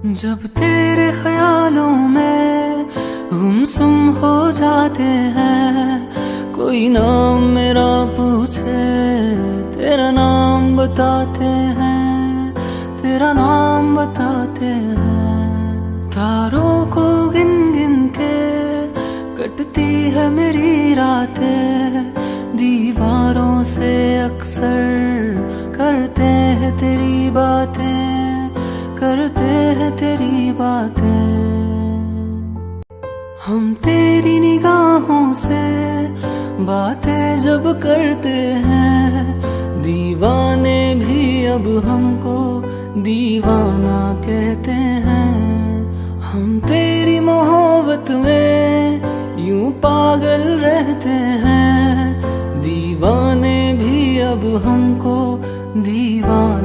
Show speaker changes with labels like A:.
A: जब तेरे ख्यालों में गुमसुम हो जाते हैं, कोई नाम मेरा पूछे तेरा नाम बताते हैं, तेरा नाम बताते हैं। तारों को गिन गिन के कटती है मेरी रातें, दीवारों से अक्सर करते हैं तेरी बातें, करते हैं तेरी बातें। हम तेरी निगाहों से बातें जब करते हैं, दीवाने भी अब हमको दीवाना कहते हैं। हम तेरी मोहब्बत में यूं पागल रहते हैं, दीवाने भी अब हमको दीवाना